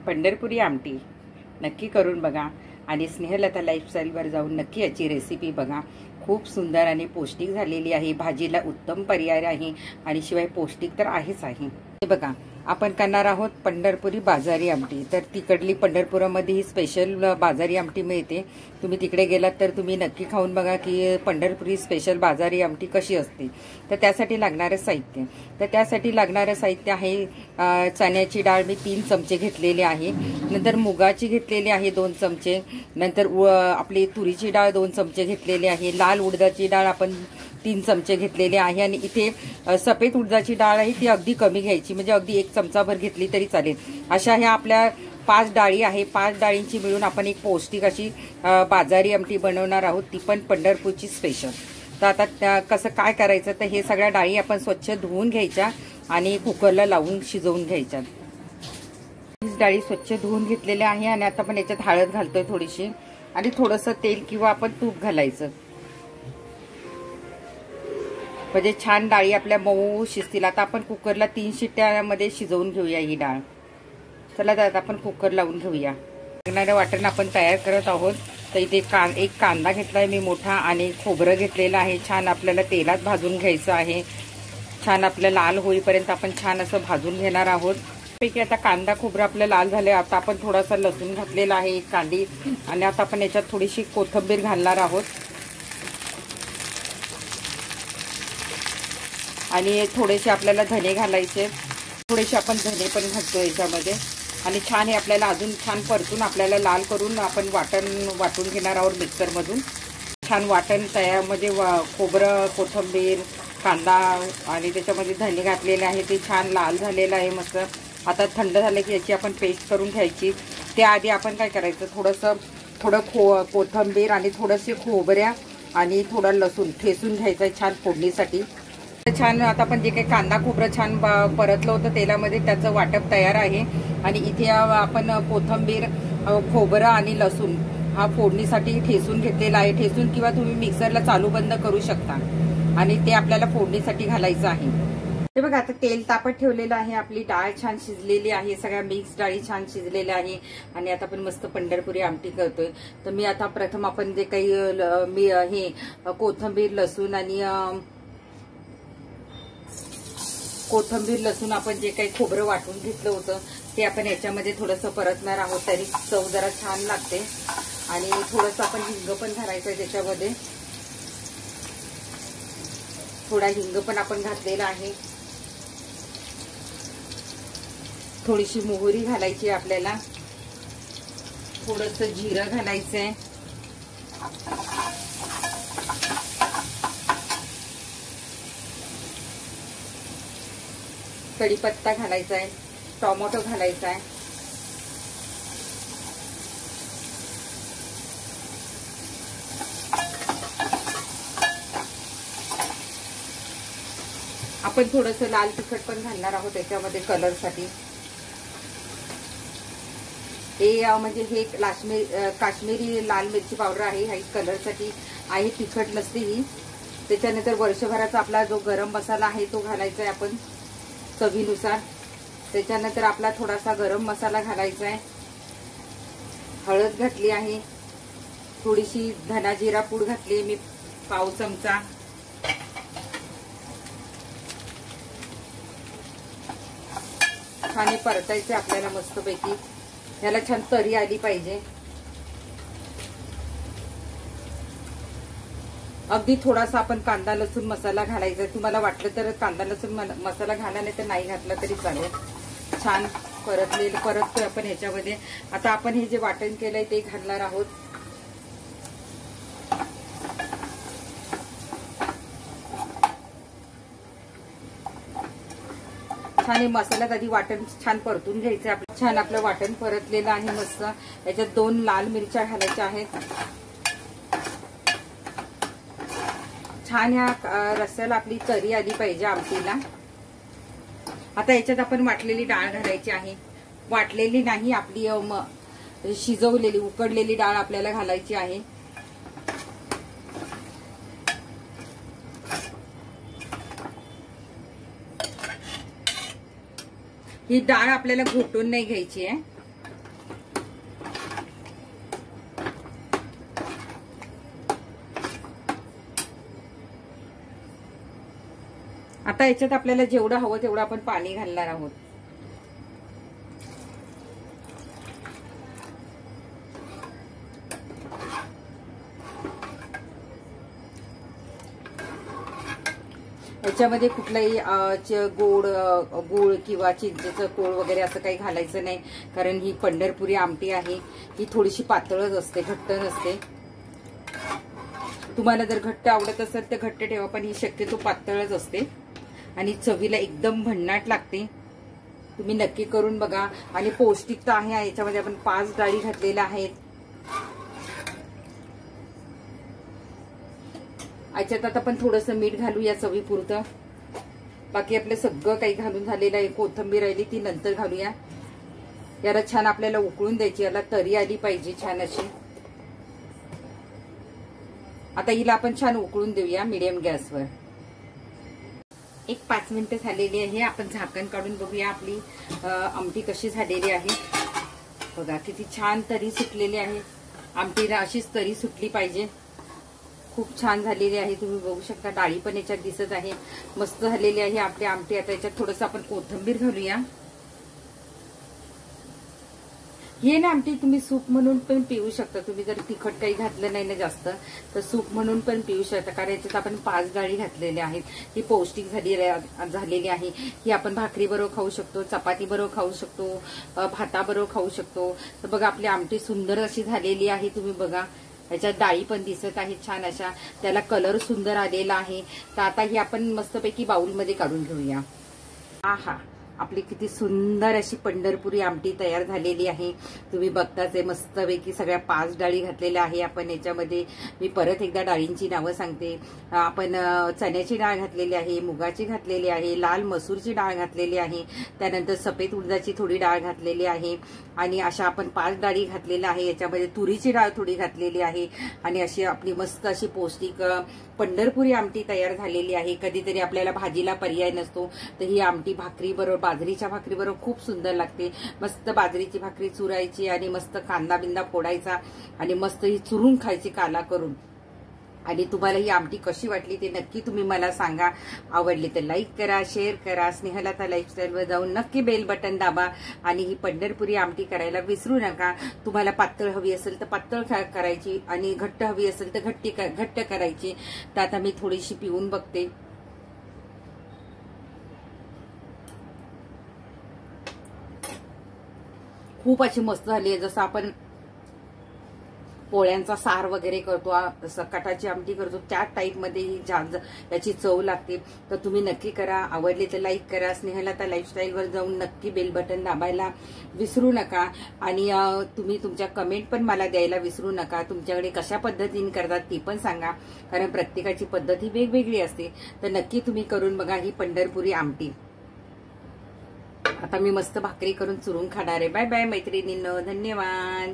पंढरपुरी आमटी नक्की करून बघा आणि स्नेहलता लाईफस्टाईलवर जाऊन नक्की याची रेसिपी बघा। खूप सुंदर आणि पौष्टिक झालेली आहे। भाजीला उत्तम पर्याय आहे आणि शिवाय पौष्टिक तर आहेच आहे। हे बघा, आपण करणार आहोत पंढरपुरी बाजारी आमटी। तर तिकडली पंढरपुरामध्ये ही स्पेशल बाजारी आमटी मिळते। तुम्ही तिकडे गेलात तर तुम्ही नक्की खाऊन बघा की पंढरपुरी स्पेशल बाजारी आमटी कशी असते। तर त्यासाठी लागणारे साहित्य, तर त्यासाठी लागणारे साहित्य आहे चण्याची डाळ मी 3 चमचे घेतलेली आहे, नंतर मुगाची घेतलेली आहे 2 चमचे, नंतर आपली तुरीची डाळ 2 चमचे घेतलेली आहे, लाल उडदाची डाळ आपण 3 चमचे घेतलेले आहे आणि इथे सफेद उडदाची डाळ आहे ती अगदी कमी घ्यायची, म्हणजे अगदी 1 चमचाभर घेतली तरी चालेल। अशा ह्या आपल्या 5 डाळी आहे। 5 डाळींची मिळून आपण एक पौष्टिक अशी बाजारी आमटी बनवणार आहोत, ती पण पंढरपूरची स्पेशल। तर आता कसं काय करायचं, तर हे सगळ्या डाळी आपण स्वच्छ धुवून घ्यायच्या आणि कुकरला लावून शिजवून घ्यायच्या। डाळी स्वच्छ धुवून घेतलेल्या आहे आणि आता आपण याच्यात हळद घालतोय थोडीशी आणि थोडंसं तेल किंवा आपण तूप घालायचं, म्हणजे छान डाळी आपल्या मऊ शिजतील। आता आपण कुकरला 3 शिट्ट्यामध्ये शिजवून घेऊया ही डाळ। चला तर आता आपण कुकर लावून घेऊया। लागणारं वाटण आपण तयार करत आहोत। तर इथे एक कांदा घेतलाय मी मोठा आणि खोबरं घेतलेलं आहे, छान आपल्याला तेलात भाजून घ्यायचं आहे। छान आपलं लाल होईपर्यंत आपण छान असं भाजून घेणार आहोत। पैकी आता कांदा खोबरं आपलं लाल झाले। आता आपण थोडासा लसूण घातलेला आहे, एक कांडी, आणि आता आपण याच्यात थोडीशी कोथिंबीर घालणार आहोत आणि थोडेसे आपल्याला धने घालायचे, थोडेसे आपण धने पण घालतो याच्यामध्ये आणि छान हे आपल्याला अजून छान परतून आपल्याला लाल करून आपण वाटून घेणार आहोत मिक्सरमधून। छान वाटण तयारमध्ये खोबरं, कोथिंबीर, कांदा आणि त्याच्यामध्ये धने घातलेले आहे, ते छान लाल झालेलं आहे मस्त। आता थंड झालं की याची आपण पेस्ट करून घ्यायची। त्याआधी आपण काय करायचं, थोडं कोथिंबीर आणि थोडेसे खोबऱ्या आणि थोडं लसूण ठेचून घ्यायचं छान फोडणीसाठी। छान आता आपण जे काही कांदा खोबरं छान परतलं होतं तेलामध्ये, त्याचं वाटप तयार आहे आणि इथे आपण कोथिंबीर, खोबरं आणि लसूण हा फोडणीसाठी ठेचून घेतलेला आहे। ठेचून किंवा तुम्ही मिक्सरला चालू बंद करू शकता आणि ते आपल्याला फोडणीसाठी घालायचं आहे। हे बघा, आता तेल तापत ठेवलेलं आहे, आपली डाळ छान शिजलेली आहे, सगळ्या मिक्स डाळी छान शिजलेल्या आहे आणि आता आपण मस्त पंढरपुरी आमटी करतोय। तर मी आता प्रथम आपण जे काही कोथिंबीर लसूण आपण जे काही खोबरं वाटून घेतलं होतं ते आपण याच्यामध्ये थोडंसं परतणार आहोत, तरी चव जरा छान लागते। आणि थोडंसं आपण हिंग पण घालायचं आहे त्याच्यामध्ये, थोडा हिंग पण आपण घातलेला आहे, थोडीशी मोहरी घालायची आपल्याला, थोडंसं जिरं घालायचंय, कढीपत्ता घालायचा आहे, टोमॅटो घालायचा आहे, आपण थोडंसं लाल तिखट पण घालणार आहोत त्याच्यामध्ये कलरसाठी। म्हणजे हे काश्मीरी लाल मिरची पावडर आहे, हा कलरसाठी आहे, तिखट नसते ही। त्याच्यानंतर वर्षभराचा आपला जो गरम मसाला आहे तो घालायचा आहे आपण चवीनुसार। त्याच्यानंतर आपला थोडासा गरम मसाला घालायचा आहे, हळद घातली आहे, थोडीशी धना जिरा पूड घातली मी पाव चमचा, छान परतायचे आपल्याला मस्तपैकी, याला छान तरी आली पाहिजे। अगदी थोडासा आपण कांदा लसूण मसाला घालायचा, तुम्हाला वाटलं तर कांदा लसूण मसाला घाला, नाही तर नाही घातला तरी चालेल। छान परततोय आपण ह्याच्यामध्ये। आता आपण हे जे वाटण केलंय ते घालणार आहोत, छान हे मसाल्यात आधी वाटण छान परतून घ्यायचं आपलं। छान आपलं वाटण परतलेलं आहे मस्त। याच्यात 2 लाल मिरच्या घालायच्या आहेत। छान ह्या रस्स्याला आपली तरी आली पाहिजे आमटीला। आता याच्यात आपण वाटलेली डाळ घालायची आहे, वाटलेली नाही आपली शिजवलेली उकडलेली डाळ आपल्याला घालायची आहे। ही डाळ आपल्याला घोटून नाही घ्यायची आहे, आता याच्यात आपल्याला जेवढं हवं तेवढं आपण पाणी घालणार आहोत. याच्यामध्ये कुठलाही गूळ किंवा चिंचेचं कोळ वगैरे असं काही घालायचं नाही, कारण ही पंढरपुरी आमटी आहे, ही थोडीशी पातळच असते, घट्ट नसते. तुम्हाला जर घट्ट आवडत असेल तर घट्ट ठेवा, पण ही शक्यतो पातळच असते आणि चवीला एकदम भन्नाट लागते. तुम्ही नक्की करून बघा. आणि पौष्टिकता आहे. याच्यामध्ये आपण 5 डाळी घातलेल्या आहेत. याच्यात आता आपण थोडंसं मीठ घालूया चवीपुरतं. बाकी आपलं सगळं काही घालून झालेलं आहे. कोथिंबीर राहिली ती नंतर घालूया. याला छान आपल्याला उकळून द्यायची, याला तरी आली पाहिजे छान अशी. आता हिला आपण छान उकळून देऊया मीडियम गॅसवर. 5 मिनिटं झालेली आहे. आपण झाकण काढून बघूया आपली आमटी कशी झालेली आहे. बघा किती छान तरी सुटलेली आहे. आमटीला अशीच तरी सुटली पाहिजे. खूप छान झालेली आहे. तुम्ही बघू शकता डाळी पण याच्यात दिसत आहे. मस्त झालेली आहे आपली आमटी. आता याच्यात थोडंसं आपण कोथिंबीर घालूया. हे ना आमटी तुम्ही सूप म्हणून पण पिऊ शकता. तुम्ही जर तिखट काही घातलं नाही ना जास्त, तर सूप म्हणून पण पिऊ शकता. कारण याच्यात आपण 5 डाळी घातलेल्या आहेत. ही पौष्टिक झालेली आहे. ही आपण भाकरी बरोबर खाऊ शकतो, चपाती बरोबर खाऊ शकतो, भाताबरोबर खाऊ शकतो. तर बघा आपली आमटी सुंदर अशी झालेली आहे. तुम्ही बघा याच्यात डाळी पण दिसत आहेत छान अशा. त्याला कलर सुंदर आलेला आहे. तर आता ही आपण मस्तपैकी बाउलमध्ये काढून घेऊया. आहा, आपली किती सुंदर अशी पंढरपुरी आमटी तयार झालेली आहे. तुम्ही बघताच आहे. मस्तपैकी सगळ्या 5 डाळी घातलेल्या आहे आपण याच्यामध्ये. मी परत एकदा डाळींची नावं सांगते. आपण चण्याची डाळ घातलेली आहे, मुगाची घातलेली आहे, लाल मसूरची डाळ घातलेली आहे, त्यानंतर सफेद उडदाची थोडी डाळ घातलेली आहे आणि अशा आपण 5 डाळी घातलेल्या आहे. याच्यामध्ये तुरीची डाळ थोडी घातलेली आहे आणि अशी आपली मस्त अशी पौष्टिक पंढरपुरी आमटी तयार झालेली आहे. कधीतरी आपल्याला भाजीला पर्याय नसतो, तर ही आमटी भाकरी बरोबर, बाजरीच्या भाकरी बरोबर खूप सुंदर लागते. मस्त बाजरीची भाकरी चुरायची आणि मस्त कांदा बिंदा फोडायचा आणि मस्त ही चुरून खायची काला करून. आणि तुम्हाला ही आमटी कशी वाटली ते नक्की तुम्ही मला सांगा. आवडली तर लाईक करा, शेअर करा. स्नेहलता लाईफस्टाईलवर जाऊन नक्की बेल बटन दाबा आणि ही पंढरपुरी आमटी करायला विसरू नका. तुम्हाला पातळ हवी असेल तर पातळ करायची आणि घट्ट हवी असेल तर घट्ट करायची. तर आता मी थोडीशी पिऊन बघते. खूप अशी मस्त झाली आहे. जसं आपण पोळ्यांचा सार वगैरे करतो, कटाची आमटी करतो, त्या टाईपमध्ये ही याची चव लागते. तर तुम्ही नक्की करा. आवडली तर लाईक करा. स्नेहलता लाईफस्टाईलवर जाऊन नक्की बेल बटन दाबायला विसरू नका. आणि तुम्ही तुमच्या कमेंट पण मला द्यायला विसरू नका. तुमच्याकडे कशा पद्धतीने करतात ती पण सांगा, कारण प्रत्येकाची पद्धत ही वेगवेगळी असते. तर नक्की तुम्ही करून बघा ही पंढरपुरी आमटी. आता मी मस्त भाकरी करून चुरून खाणार आहे. बाय बाय मैत्रिणींनो, धन्यवाद.